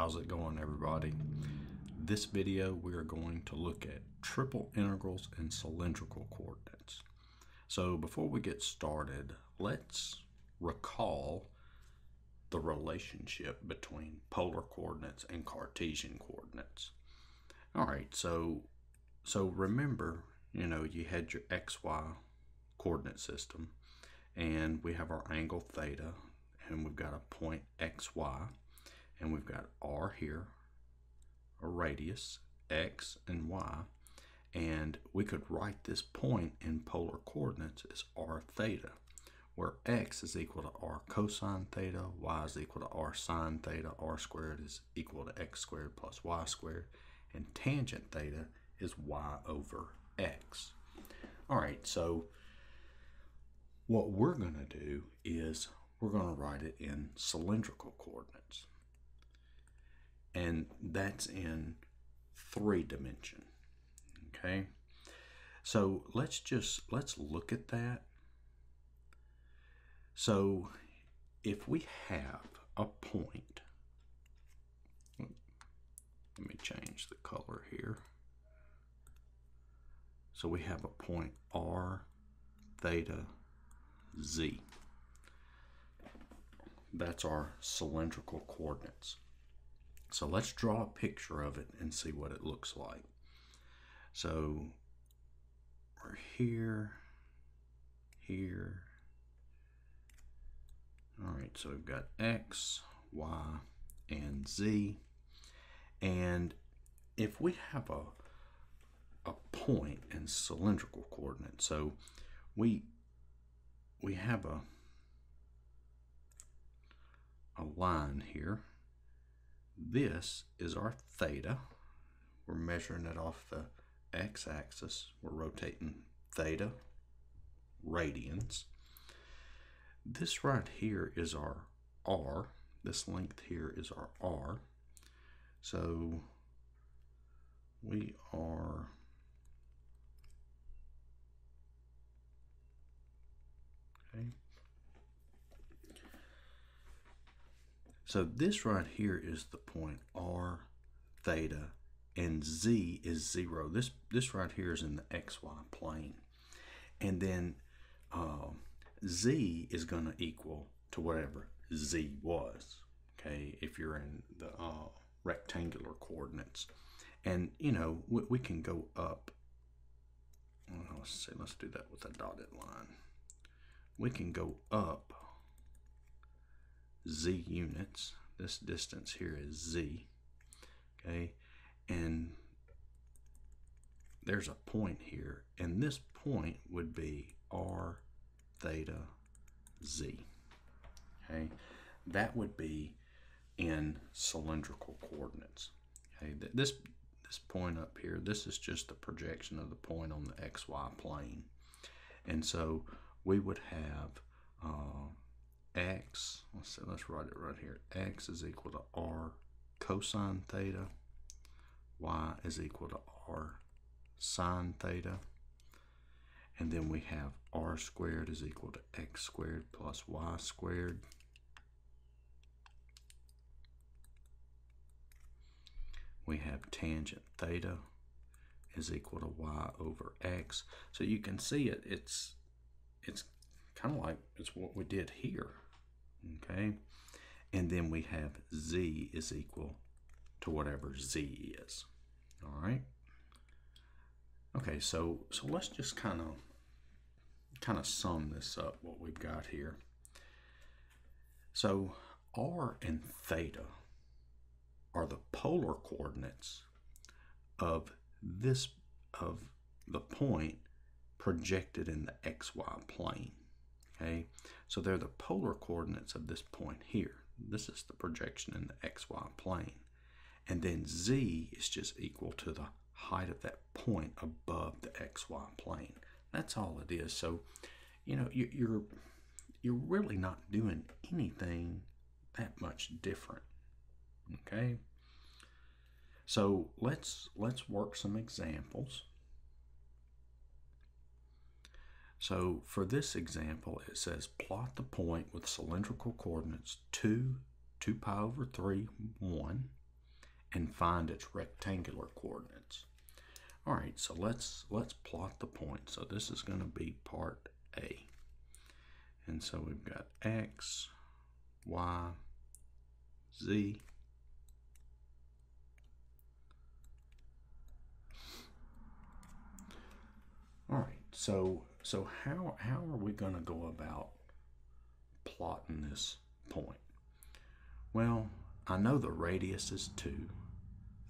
How's it going, everybody? This video we are going to look at triple integrals and cylindrical coordinates. So before we get started, let's recall the relationship between polar coordinates and Cartesian coordinates. Alright, so remember, you had your XY coordinate system, and we have our angle theta, and we've got a point XY, and we've got R here, a radius, X and Y, and we could write this point in polar coordinates as R theta, where X is equal to R cosine theta, Y is equal to R sine theta, R squared is equal to X squared plus Y squared, and tangent theta is Y over X. All right, so what we're going to do is we're going to write it in cylindrical coordinates. And that's in 3 dimension. Okay? So let's look at that. So if we have a point, let me change the color here. So we have a point R theta Z. That's our cylindrical coordinates. So let's draw a picture of it and see what it looks like. So we're here. All right, so we've got X, Y, and Z. And if we have a point in cylindrical coordinates, so we have a line here. This is our theta. We're measuring it off the x-axis. We're rotating theta radians. This right here is our R. This length here is our R. So we are okay. So this right here is the point R theta, and Z is 0. This right here is in the XY plane. And then Z is going to equal to whatever Z was, okay, if you're in the rectangular coordinates. And, we can go up. Let's do that with a dotted line. We can go up Z units. This distance here is Z, okay, and there's a point here, and this point would be R theta Z, okay. That would be in cylindrical coordinates, okay. This point up here, this is just the projection of the point on the XY plane, and so we would have X, let's write it right here. X is equal to R cosine theta. Y is equal to R sine theta. And then we have R squared is equal to X squared plus Y squared. We have tangent theta is equal to Y over X. So you can see it's kind of like it's what we did here. Okay, and then we have Z is equal to whatever Z is. All right. Okay, so let's just kind of sum this up, what we've got here. So R and theta are the polar coordinates of the point projected in the XY plane. Okay, so they're the polar coordinates of this point here. This is the projection in the XY plane. And then Z is just equal to the height of that point above the XY plane. That's all it is. So, you're really not doing anything that much different. Okay? So let's work some examples. So for this example, it says plot the point with cylindrical coordinates 2, 2 pi over 3, 1, and find its rectangular coordinates. All right, so let's plot the point. So this is going to be part A. And so we've got X, Y, Z. All right, so how are we going to go about plotting this point? Well, I know the radius is 2.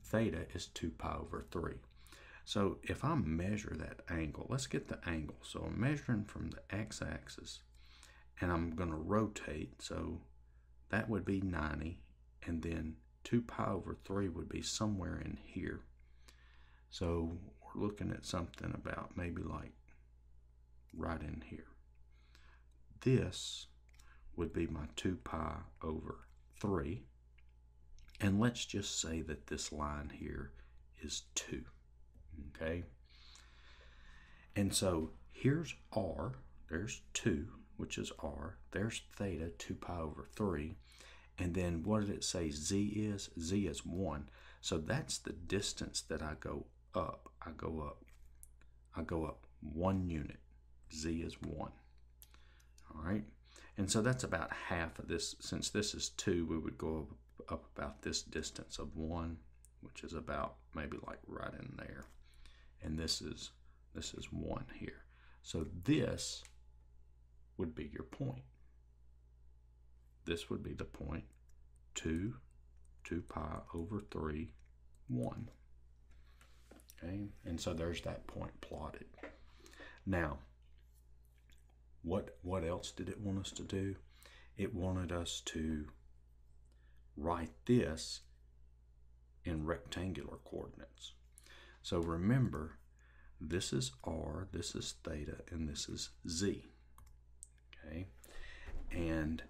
Theta is 2 pi over 3. So if I measure that angle, let's get the angle. So I'm measuring from the x-axis, and I'm going to rotate. So that would be 90, and then 2 pi over 3 would be somewhere in here. So we're looking at something about maybe like right in here. This would be my 2 pi over 3. And let's just say that this line here is 2. Okay? And so here's R. There's 2, which is R. There's theta, 2 pi over 3. And then what did it say Z is? Z is 1. So that's the distance that I go up. I go up 1 unit. Z is 1. All right? And so that's about half of this. Since this is 2, we would go up about this distance of 1, which is about maybe like right in there. And this is 1 here. So this would be your point. This would be the point 2 pi over 3, 1. Okay, and so there's that point plotted. Now, what else did it want us to do? It wanted us to write this in rectangular coordinates. So remember, this is R, this is theta, and this is Z. Okay, and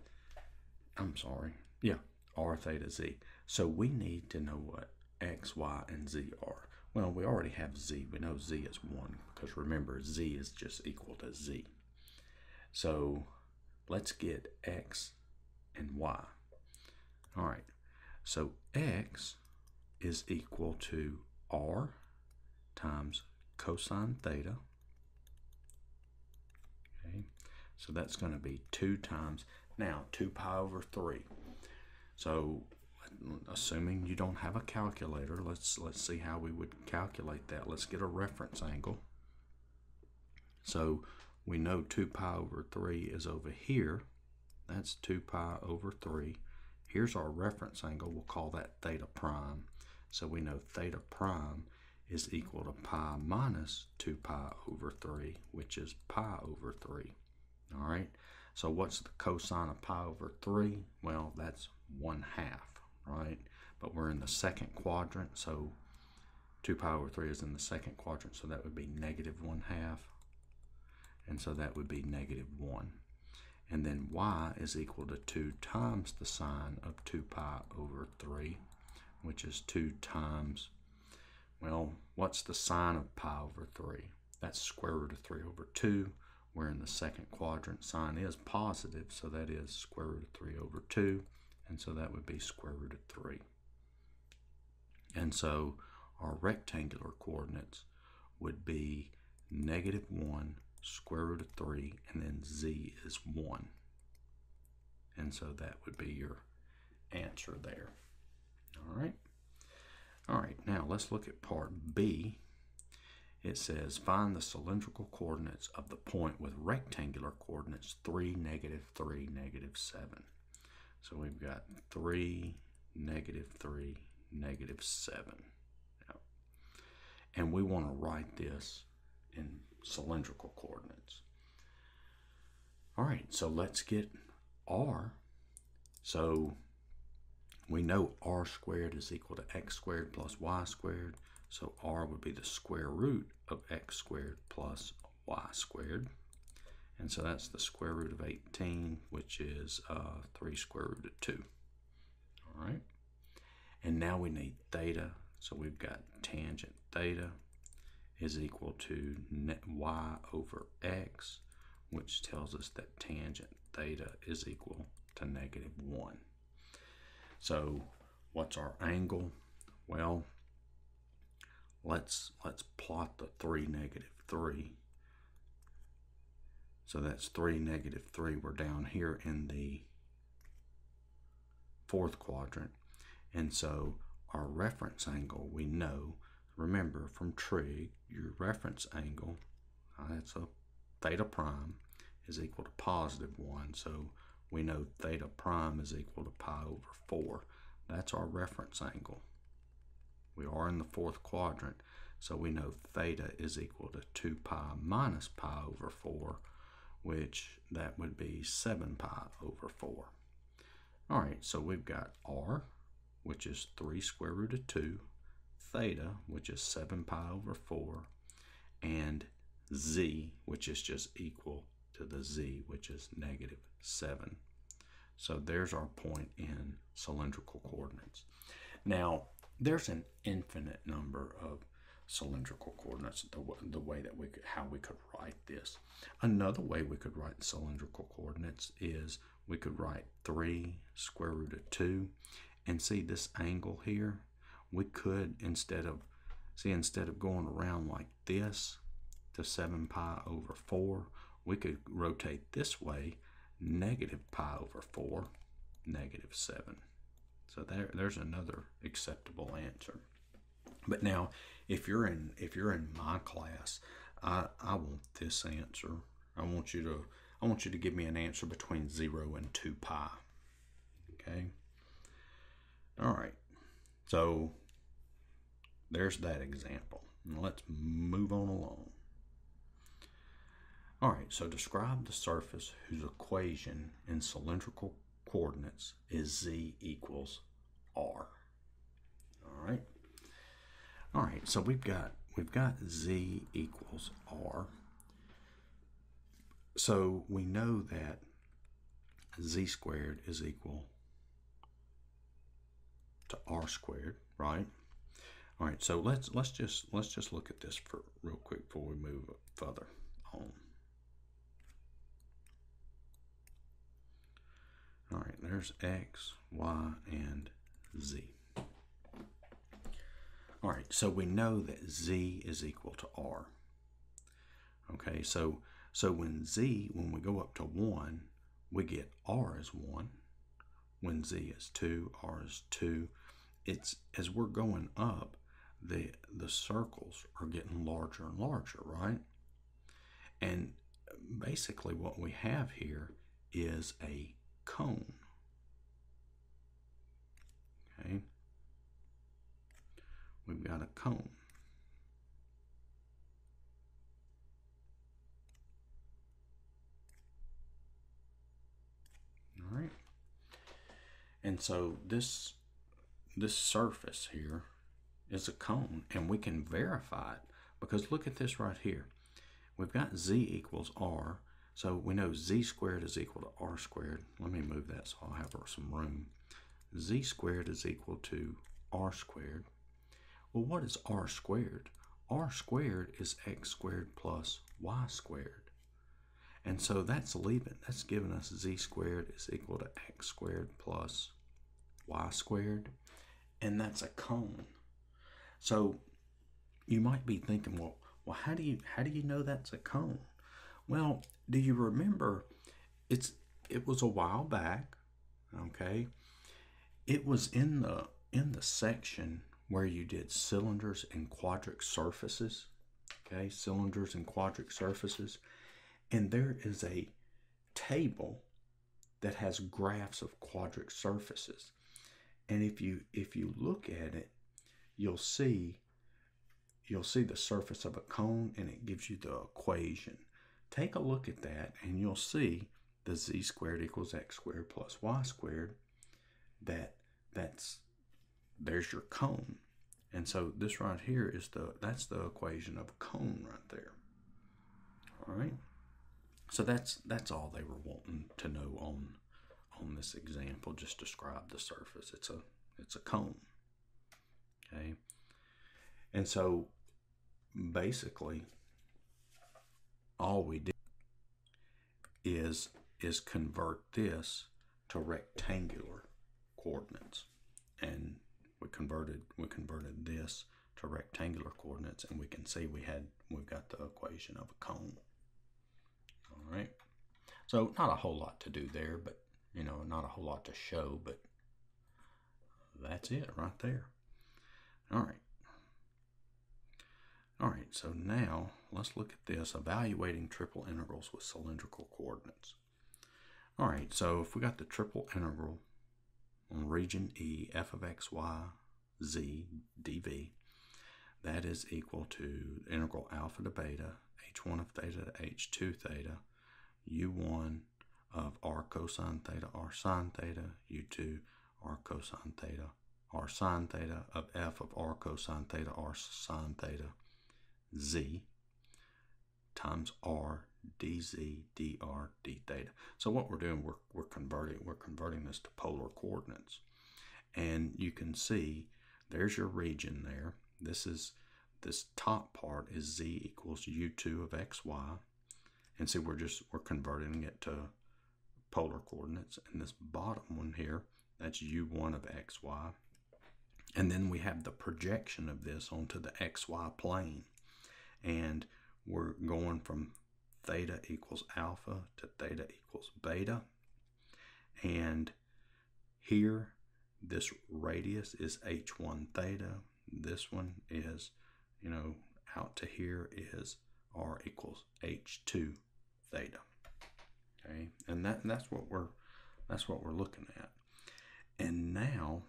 I'm sorry, yeah, R, theta, Z. So we need to know what X, Y, and Z are. Well, we already have Z. We know Z is 1 because remember, Z is just equal to Z. So let's get X and Y. All right, so X is equal to R times cosine theta. Okay, so that's going to be 2 times, now 2 pi over 3. So assuming you don't have a calculator, let's see how we would calculate that. Let's get a reference angle. So we know 2 pi over 3 is over here. That's 2 pi over 3. Here's our reference angle. We'll call that theta prime. So we know theta prime is equal to pi minus 2 pi over 3, which is pi over 3. All right. So what's the cosine of pi over 3? Well, that's 1/2, right? But we're in the second quadrant, so 2 pi over 3 is in the second quadrant, so that would be -1/2. And so that would be -1. And then y is equal to 2 times the sine of 2 pi over 3, which is 2 times, well, what's the sine of pi over 3? That's square root of 3 over 2. We're in the second quadrant. Sine is positive, so that is square root of 3 over 2. And so that would be square root of 3. And so our rectangular coordinates would be -1, square root of 3, and then Z is 1. And so that would be your answer there. All right. All right, now let's look at part B. It says, find the cylindrical coordinates of the point with rectangular coordinates 3, -3, -7. So we've got 3, -3, -7. Yep. And we want to write this in cylindrical coordinates. All right, so let's get R. So we know R squared is equal to X squared plus Y squared. So R would be the square root of X squared plus Y squared. And so that's the square root of 18, which is 3 square root of 2. All right. And now we need theta. So we've got tangent theta is equal to y over x, which tells us that tangent theta is equal to -1. So what's our angle? Well, let's plot the 3, -3. So that's 3, -3. We're down here in the fourth quadrant. And so our reference angle, we know, remember from trig, your reference angle, that's a theta prime, is equal to +1. So we know theta prime is equal to pi/4. That's our reference angle. We are in the fourth quadrant, so we know theta is equal to 2 pi minus pi/4, which that would be 7 pi/4. All right, so we've got r, which is 3 square root of 2, theta, which is 7 pi/4, and z, which is just equal to the z, which is -7. So there's our point in cylindrical coordinates. Now, there's an infinite number of cylindrical coordinates, the way that how we could write this. Another way we could write cylindrical coordinates is we could write 3 square root of 2, and see this angle here, we could, instead of going around like this to 7 pi/4, we could rotate this way, -pi/4, -7. So there's another acceptable answer. But now, if you're in my class, I want this answer. I want you to give me an answer between 0 and 2 pi. Okay. All right. So there's that example. Now let's move on along. All right. So describe the surface whose equation in cylindrical coordinates is z equals r. All right. All right, so we've got z equals r. So we know that z squared is equal to r squared, right? All right, so let's just look at this for real quick before we move further on. All right, there's x, y, and z. All right, so we know that z is equal to r. Okay, so when we go up to 1, we get r is 1. When z is 2, r is 2. It's as we're going up, the circles are getting larger and larger, right? And basically what we have here is a cone. Okay. We've got a cone. All right. And so this surface here is a cone, and we can verify it because look at this right here. We've got z equals r, so we know z squared is equal to r squared. Let me move that so I'll have some room. Z squared is equal to r squared. Well, what is r squared? R squared is x squared plus y squared. And so that's giving us z squared is equal to x squared plus y squared. And that's a cone. So you might be thinking, well, how do you know that's a cone? Well, do you remember it was a while back, okay? It was in the section where you did cylinders and quadric surfaces, okay? Cylinders and quadric surfaces. And there is a table that has graphs of quadric surfaces. And if you look at it, you'll see the surface of a cone, and it gives you the equation. Take a look at that, and you'll see the z squared equals x squared plus y squared. There's your cone. And so this right here is that's the equation of a cone right there. All right. So that's all they were wanting to know on this example. Just describe the surface. It's a cone. Okay. And so basically all we did is convert this to rectangular coordinates, and we convert converted this to rectangular coordinates, and we can see we've got the equation of a cone. All right. So not a whole lot to do there, but not a whole lot to show, but that's it right there. All right. All right, so now let's look at this, evaluating triple integrals with cylindrical coordinates. All right, so if we got the triple integral on region E, f of x, y, z, dv, that is equal to integral alpha to beta, h1 of theta to h2 theta, u1 of r cosine theta, r sine theta, u2, r cosine theta, r sine theta, of f of r cosine theta, r sine theta, z times r dz dr d theta. So what we're doing, we're converting this to polar coordinates, and you can see there's your region there. This top part is z equals u2 of xy, and see we're converting it to polar coordinates. And this bottom one here, that's u1 of xy, and then we have the projection of this onto the xy plane. And we're going from theta equals alpha to theta equals beta. And here, this radius is h1 theta. This one is, out to here is r equals h2 theta. Okay, and that's what we're looking at. And now,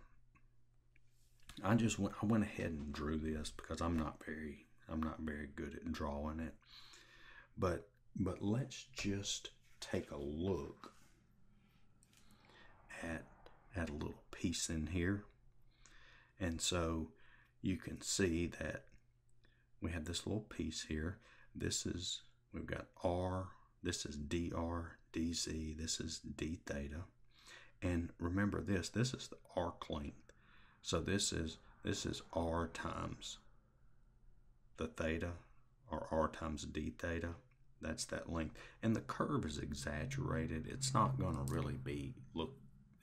I went ahead and drew this because I'm not very good at drawing it, but let's just take a look at a little piece in here. And so you can see that we have this little piece here. We've got r, this is dr, dz, this is d theta. And remember this is the arc length. So this is r times the theta, or r times d theta. That's that length. And the curve is exaggerated. It's not going to really be,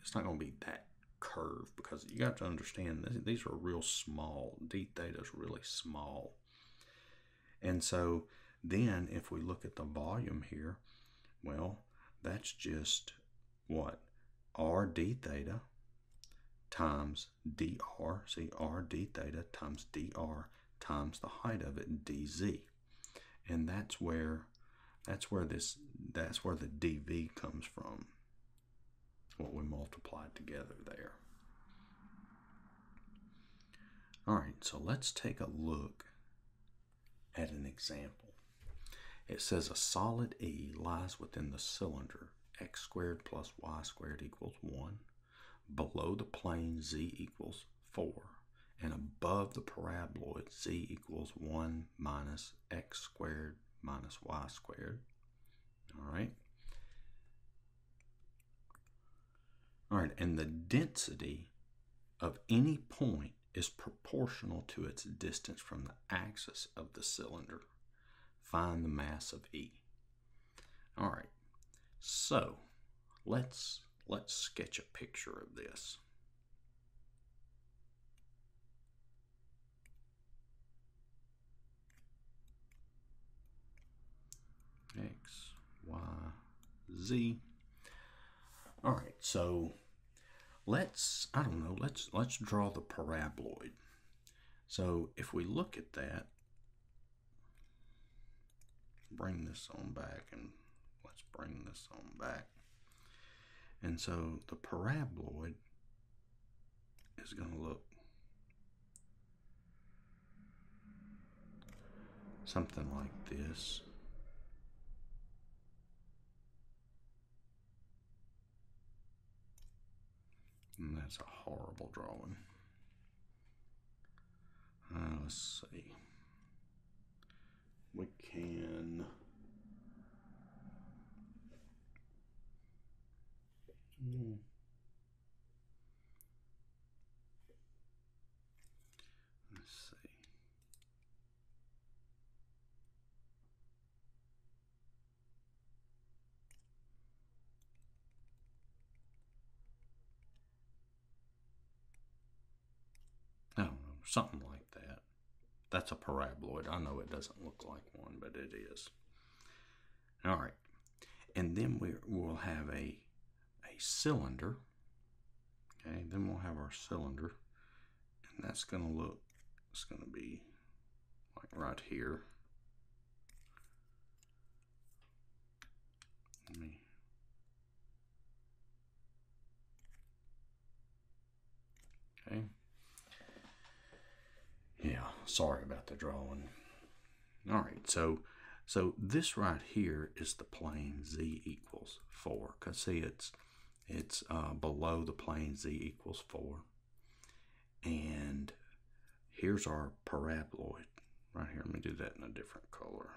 it's not going to be that curved, because you got to understand these are real small. D theta is really small. And so then if we look at the volume here, well, that's just what? R d theta times dr. See, r d theta times dr times the height of it, dz. And that's where the dv comes from, what we multiplied together there. All right, so let's take a look at an example. It says a solid E lies within the cylinder x squared plus y squared equals 1, below the plane z equals 4, and above the paraboloid z equals 1 minus x squared minus y squared. All right. All right, and the density of any point is proportional to its distance from the axis of the cylinder. Find the mass of E. All right, so let's sketch a picture of this. X, Y, Z. All right, so let's draw the paraboloid. So if we look at that, bring this on back, and let's bring this on back. And so the paraboloid is going to look something like this. And that's a horrible drawing. Let's see. We can... Let's see. something like that. That's a paraboloid. I know it doesn't look like one, but it is. All right. And then we'll have a cylinder. Okay, then we'll have our cylinder. And that's going to look, it's going to be like right here. Okay. Yeah, sorry about the drawing. All right, so this right here is the plane z equals 4. Because see, it's below the plane z equals 4. And here's our paraboloid right here. Let me do that in a different color.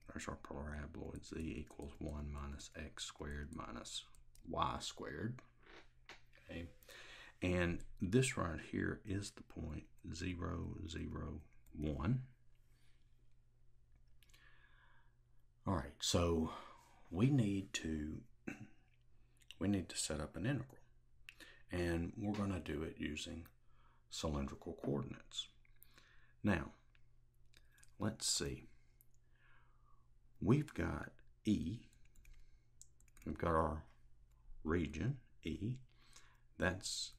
There's our paraboloid. Z equals 1 minus x squared minus y squared. Okay. And this right here is the point 0, 0, 1. All right, so we need to set up an integral. And we're going to do it using cylindrical coordinates. Now, let's see. We've got E. We've got our region, E. That's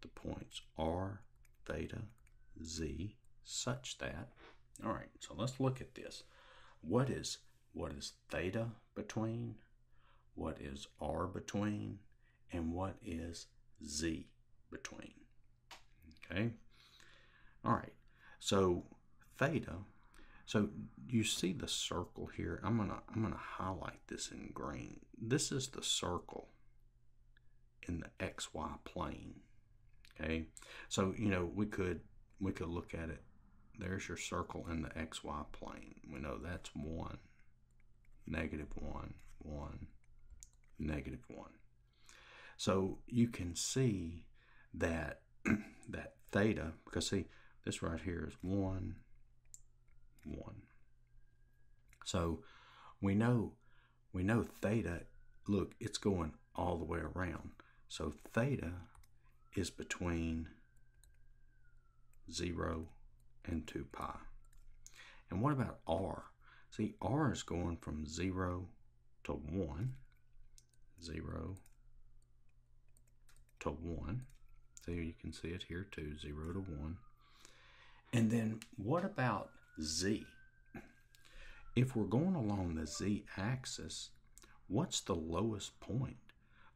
the points R, theta, Z, such that. All right, so let's look at this. What is theta between? What is R between? And what is Z between? Okay. All right. So theta. So you see the circle here. I'm gonna highlight this in green. This is the circle in the XY plane. Okay. So we could look at it. There's your circle in the XY plane. We know that's 1, negative 1, 1, negative 1. So you can see that that theta, because see, this right here is 1, 1. So we know theta, look, it's going all the way around. So theta is between 0 and 2 pi. And what about R? See, R is going from 0 to 1, 0 to 1. So you can see it here too, 0 to 1. And then what about Z? If we're going along the Z axis, what's the lowest point?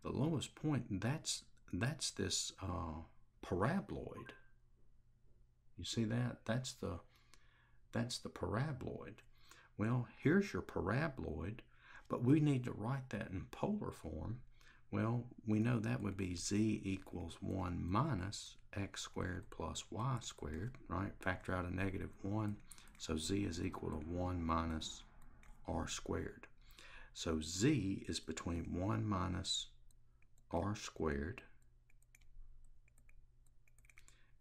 The lowest point, that's this paraboloid. You see that? That's the paraboloid. Well, here's your paraboloid, but we need to write that in polar form. Well, we know that would be Z equals 1 minus x squared plus y squared, right? Factor out a negative 1. So Z is equal to 1 minus r squared. So Z is between 1 minus r squared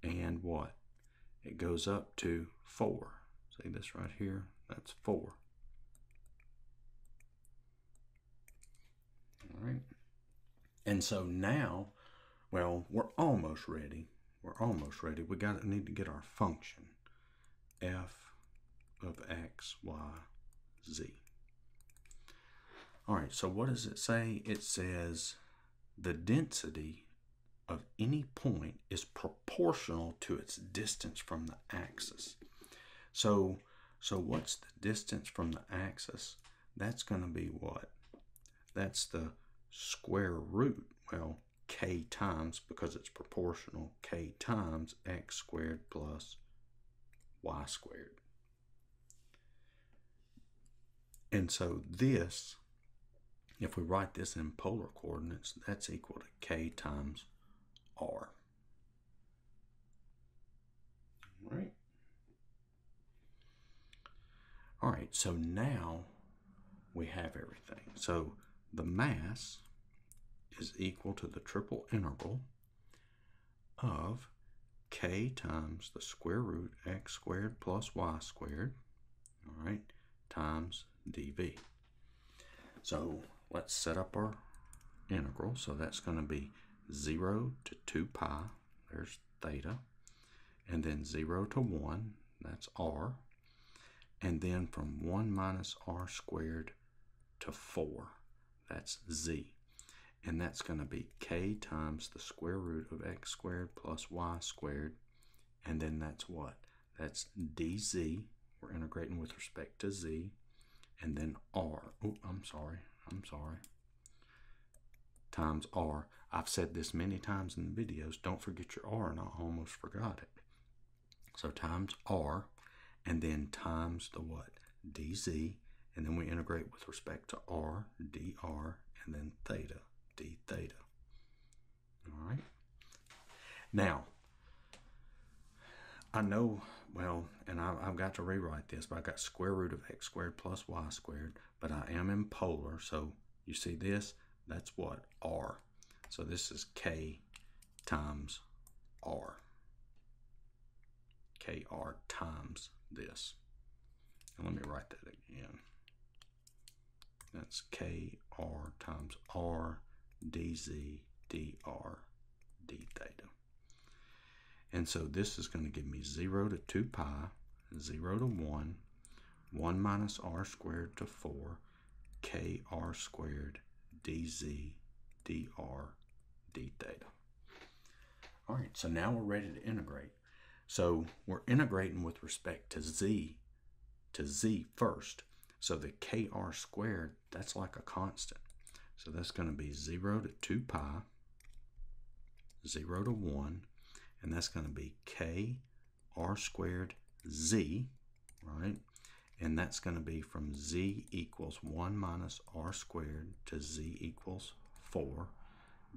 and what? It goes up to 4. See this right here? That's 4. All right. And so now, well, we're almost ready. We're almost ready. We need to get our function, f of x, y, z. All right, so what does it say? It says the density of any point is proportional to its distance from the axis. So what's the distance from the axis? That's going to be what? That's the square root, well, k times, because it's proportional, k times x squared plus y squared. And so this, if we write this in polar coordinates, that's equal to k times r. All right. All right, so now we have everything. So the mass is equal to the triple integral of k times the square root x squared plus y squared, all right, times dv. So let's set up our integral. So that's going to be 0 to 2 pi, there's theta, and then 0 to 1, that's r, and then from 1 minus r squared to 4, that's z. And that's going to be k times the square root of x squared plus y squared. And then that's what? That's dz. We're integrating with respect to z. And then r. Oh, I'm sorry. Times r. I've said this many times in the videos. Don't forget your r, and I almost forgot it. So times r, and then times the what? dz. And then we integrate with respect to r, dr, and then theta. D theta. All right. Now, I know, well, and I've got to rewrite this, but I got square root of x squared plus y squared, but I am in polar, so you see this? That's what? R. So this is k times r. kr times this. And let me write that again. That's kr times r dz dr d theta. And so this is going to give me 0 to 2 pi, 0 to 1, 1 minus r squared to 4, kr squared dz dr d theta. All right, so now we're ready to integrate. So we're integrating with respect to z first. So the kr squared, that's like a constant. So that's going to be 0 to 2 pi, 0 to 1, and that's going to be kr squared z, right? And that's going to be from z equals 1 minus r squared to z equals 4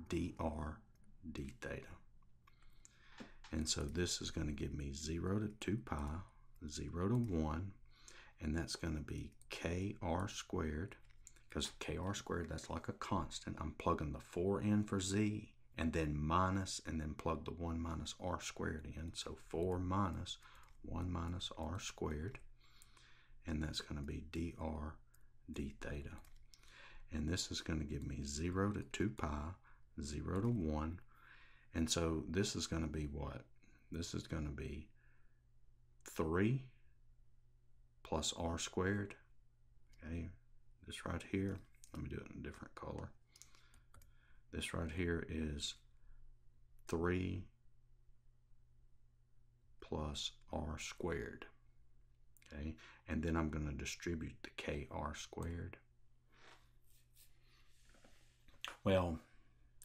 dr d theta. And so this is going to give me 0 to 2 pi, 0 to 1, and that's going to be kr squared, because kr squared, that's like a constant. I'm plugging the 4 in for z, and then minus, and then plug the 1 minus r squared in. So 4 minus 1 minus r squared, and that's going to be dr d theta. And this is going to give me 0 to 2 pi, 0 to 1. And so this is going to be what? This is going to be 3 plus r squared. Okay, this right here, let me do it in a different color. This right here is 3 plus r squared. Okay, and then I'm going to distribute the kr squared. Well,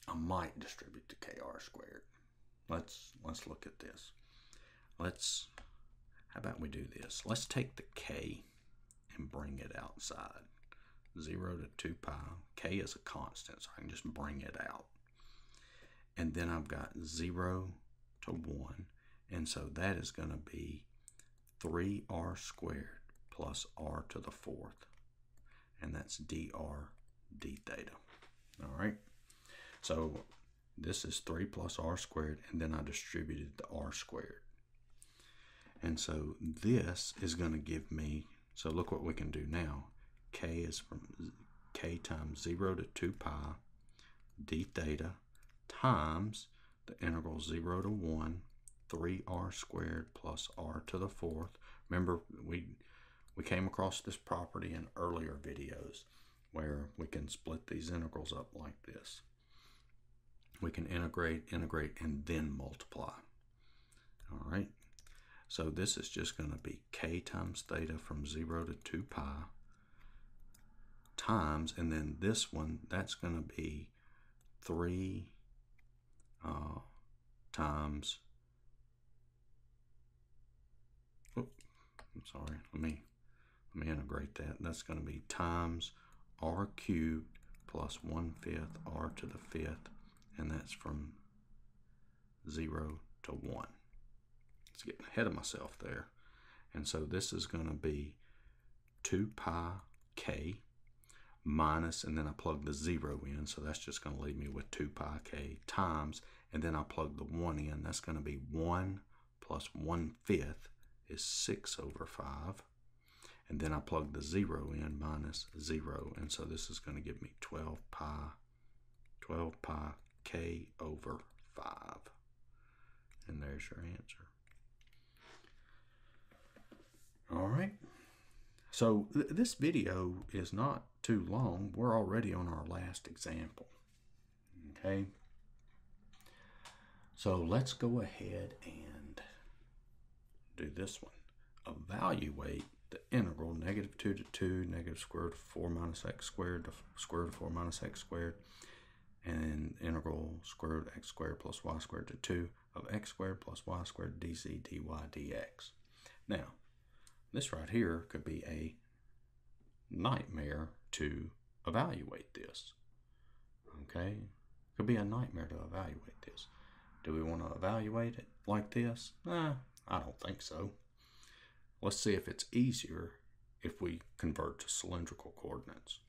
I might distribute the kr squared. Let's look at this. How about we do this? Let's take the k and bring it outside. 0 to 2 pi. K is a constant, so I can just bring it out. And then I've got 0 to 1. And so that is going to be 3r squared plus r to the 4th. And that's dr d theta. All right. So this is 3 plus r squared, and then I distributed the r squared. And so this is going to give me, so look what we can do now. K is from k times 0 to 2 pi d theta times the integral 0 to 1, 3r squared plus r to the 4th. Remember, we came across this property in earlier videos where we can split these integrals up like this. We can integrate, and then multiply. All right. So this is just going to be k times theta from 0 to 2 pi times, and then this one, that's going to be 3 times, I'm sorry, let me integrate that. That's going to be times r cubed plus 1/5 r to the 5th, and that's from 0 to 1. It's getting ahead of myself there. And so this is going to be 2 pi k minus, and then I plug the 0 in, so that's just going to leave me with 2 pi k times, and then I plug the 1 in. That's going to be 1 plus 1/5 is 6 over 5. And then I plug the 0 in minus 0, and so this is going to give me 12 pi k over 5. And there's your answer. All right. So this video is not too long. We're already on our last example. Okay. So let's go ahead and do this one. Evaluate the integral -2 to 2, square root of 4 minus x squared to square root of 4 minus x squared, and integral square root of x squared plus y squared to 2 of x squared plus y squared dz dy dx. Now, this right here could be a nightmare to evaluate this. Okay? Could be a nightmare to evaluate this. Do we want to evaluate it like this? I don't think so. Let's see if it's easier if we convert to cylindrical coordinates.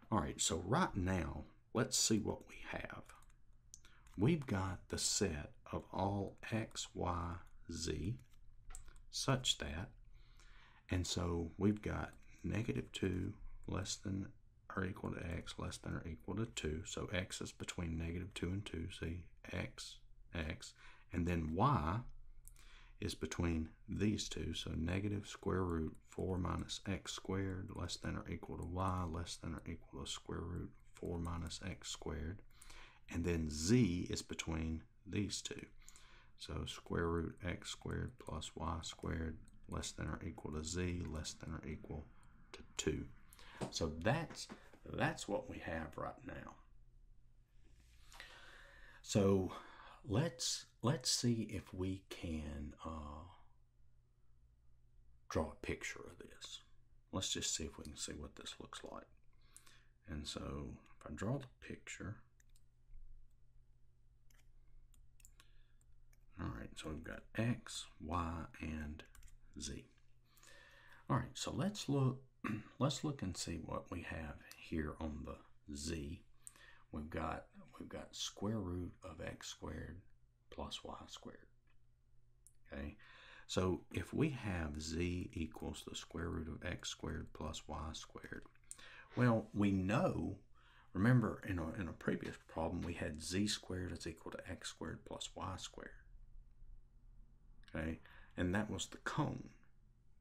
All right, so right now, let's see what we have. We've got the set of all x, y, z such that, and so we've got -2 less than or equal to x less than or equal to 2. So x is between -2 and 2. See, x, and then y is between these two. So negative square root 4 minus x squared less than or equal to y less than or equal to square root 4 minus x squared. And then z is between these two. So square root x squared plus y squared less than or equal to z less than or equal to 2. So that's what we have right now. So let's see if we can draw a picture of this. Let's just see if we can see what this looks like. And so if I draw the picture, all right, so we've got x, y, and z. All right, so let's look and see what we have here on the z. We've got square root of x squared plus y squared. Okay, so if we have z equals the square root of x squared plus y squared, well, we know, remember in a previous problem we had z squared is equal to x squared plus y squared. Okay, and that was the cone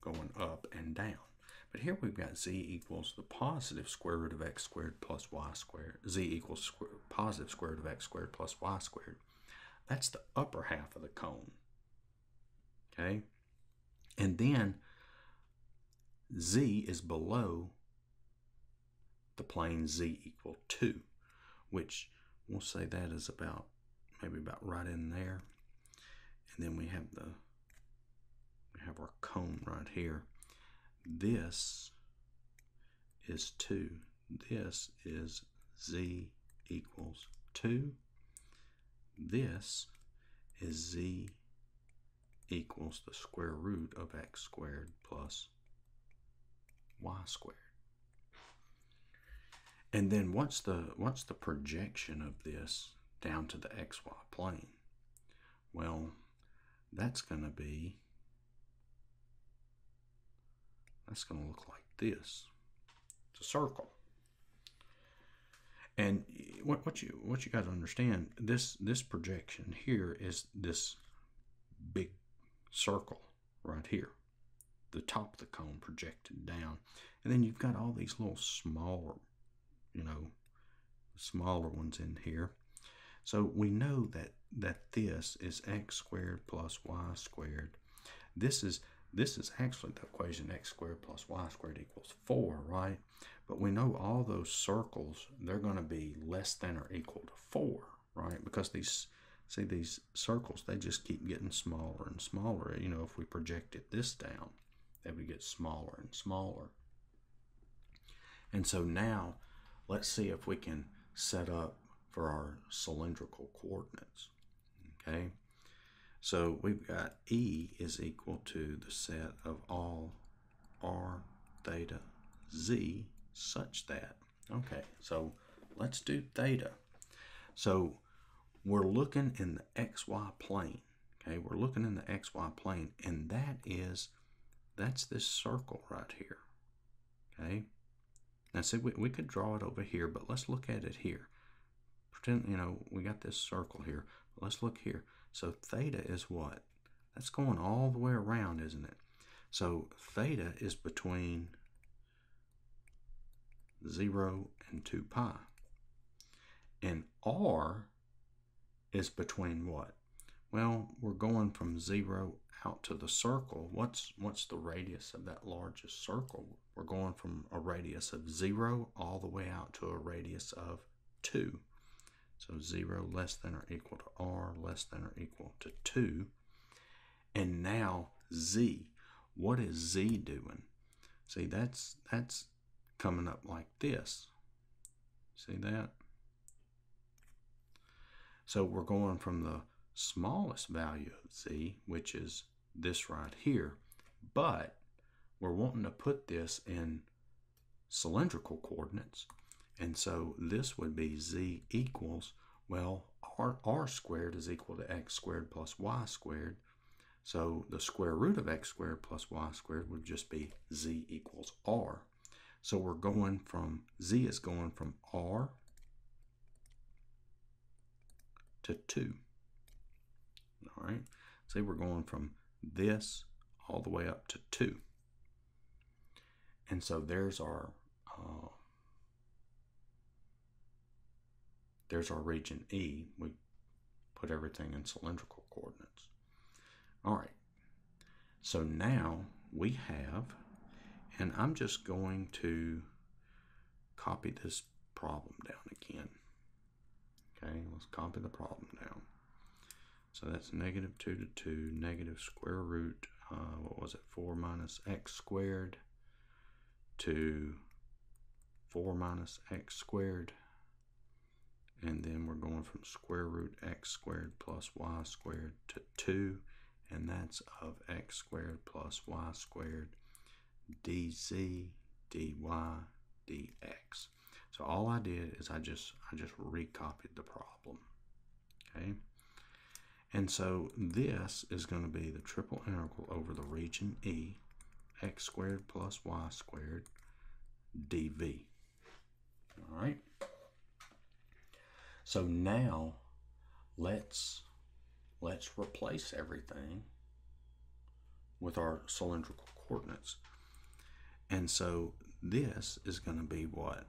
going up and down. But here we've got z equals the positive square root of x squared plus y squared. Z equals positive square root of x squared plus y squared. That's the upper half of the cone. Okay? And then z is below the plane z equal 2, which we'll say that is maybe about right in there. And then we have our cone right here. This is 2. This is z equals 2. This is z equals the square root of x squared plus y squared. And then what's the projection of this down to the xy plane? Well, that's going to look like this. It's a circle. And what you got to understand, this projection here is this big circle right here, the top of the cone projected down, and then you've got all these little smaller ones in here. So we know that this is x squared plus y squared. This is actually the equation x squared plus y squared equals 4, right? But we know all those circles, they're going to be less than or equal to 4, right? Because these circles, they just keep getting smaller and smaller. If we projected this down, they would get smaller and smaller. And so now, let's see if we can set up for our cylindrical coordinates, okay? So we've got E is equal to the set of all r, theta, z such that, okay, so let's do theta. So we're looking in the xy plane, okay? We're looking in the xy plane, and that's this circle right here, okay? Now see, we could draw it over here, but let's look at it here. Pretend, we got this circle here. Let's look here. So theta is what? That's going all the way around, isn't it? So theta is between 0 and 2 pi. And r is between what? Well, we're going from 0 out to the circle. What's the radius of that largest circle? We're going from a radius of 0 all the way out to a radius of 2. So 0 less than or equal to r less than or equal to 2. And now z. What is z doing? See, that's coming up like this. See that? So we're going from the smallest value of z, which is this right here, but we're wanting to put this in cylindrical coordinates, and so this would be z equals, well, r squared is equal to x squared plus y squared, so the square root of x squared plus y squared would just be z equals r. So we're going from, z is going from r to 2. All right, see, we're going from this all the way up to 2. And so there's our region E. We put everything in cylindrical coordinates. All right, so now we have, and I'm just going to copy this problem down again. Okay, let's copy the problem down. So that's negative 2 to 2, negative square root, what was it, 4 minus x squared to 4 minus x squared. And then we're going from square root x squared plus y squared to 2. And that's of x squared plus y squared dz, dy, dx. So all I did is I just recopied the problem. Okay. And so this is going to be the triple integral over the region E, x squared plus y squared dv. All right. So now let's replace everything with our cylindrical coordinates. And so this is going to be what?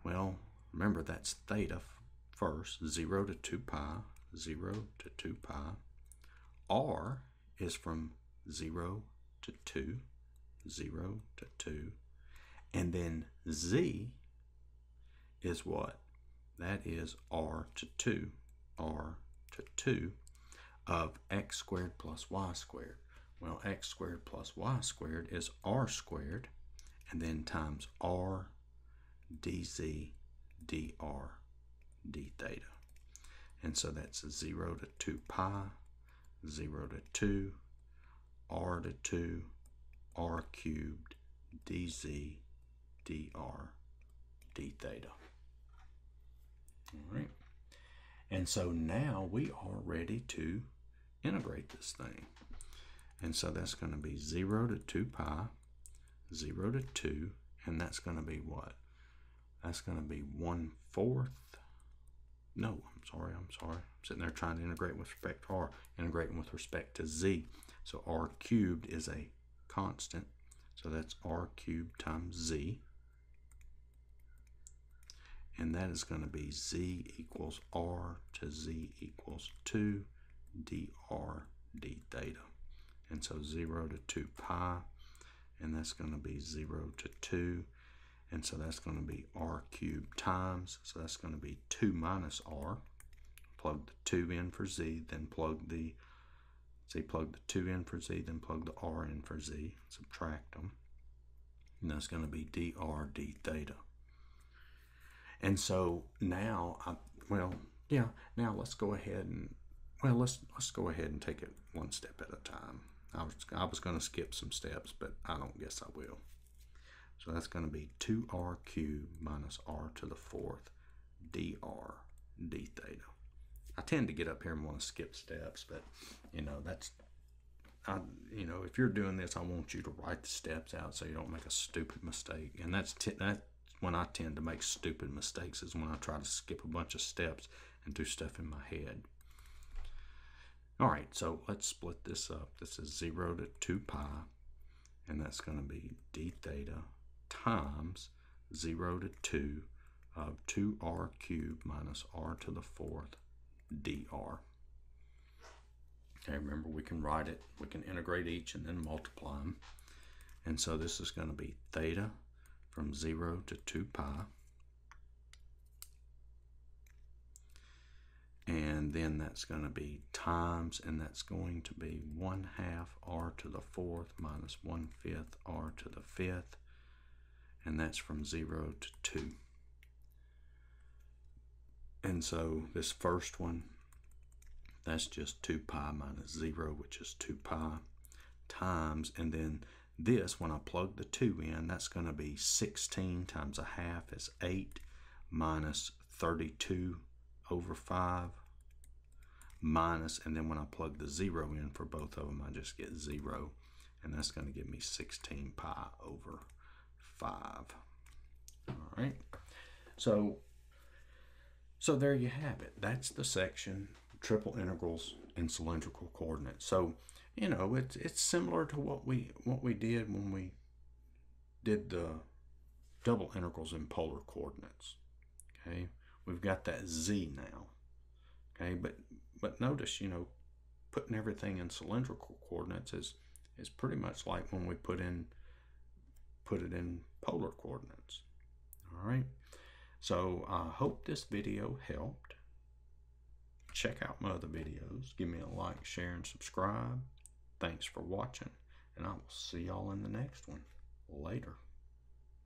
Well, remember that's theta first, 0 to 2 pi, 0 to 2 pi. R is from 0 to 2, 0 to 2. And then z is what? That is r to 2, r to 2 of x squared plus y squared. Well, x squared plus y squared is r squared, and then times r dz, dr, d theta. And so that's 0 to 2 pi, 0 to 2, r to 2, r cubed, dz, dr, d theta. All right. And so now we are ready to integrate this thing. And so that's going to be 0 to 2 pi, 0 to 2, and that's going to be what? That's going to be 1/4. No, I'm sorry. I'm sitting there trying to integrate with respect to r, integrating with respect to z. So r cubed is a constant. So that's r cubed times z. And that is going to be z equals r to z equals 2 dr d theta. And so 0 to 2 pi, and that's going to be 0 to 2. And so that's going to be r cubed times, so that's going to be 2 minus r. Plug the 2 in for z, then plug the 2 in for z, then plug the r in for z, subtract them. And that's going to be dr d theta. And so now, now let's go ahead and, let's go ahead and take it one step at a time. I was going to skip some steps, but I don't guess I will. So that's going to be 2r cubed minus r to the 4th dr d theta. I tend to get up here and want to skip steps, but if you're doing this, I want you to write the steps out so you don't make a stupid mistake. And that's when I tend to make stupid mistakes, is when I try to skip a bunch of steps and do stuff in my head. All right, so let's split this up. This is 0 to 2 pi. and that's going to be d theta times 0 to 2 of 2r cubed minus r to the 4th dr. Okay, remember we can write it, we can integrate each and then multiply them. And so this is going to be theta from 0 to 2 pi. And then that's going to be times, and that's going to be 1/2 r to the 4th minus 1/5 r to the 5th. And that's from 0 to 2. And so this first one, that's just 2 pi minus 0, which is 2 pi, times, and then this, when I plug the 2 in, that's going to be 16 times 1/2 is 8 minus 32 over 5 minus, and then when I plug the 0 in for both of them, I just get 0, and that's going to give me 16 pi over 5. All right, so there you have it. That's the section, triple integrals and cylindrical coordinates. So, you know, it's similar to what we did when we did the double integrals in polar coordinates. Okay, we've got that z now. Okay, but notice, you know, putting everything in cylindrical coordinates is pretty much like when we put it in polar coordinates. All right, so I hope this video helped. Check out my other videos. Give me a like, share, and subscribe. Thanks for watching, and I will see y'all in the next one. Later.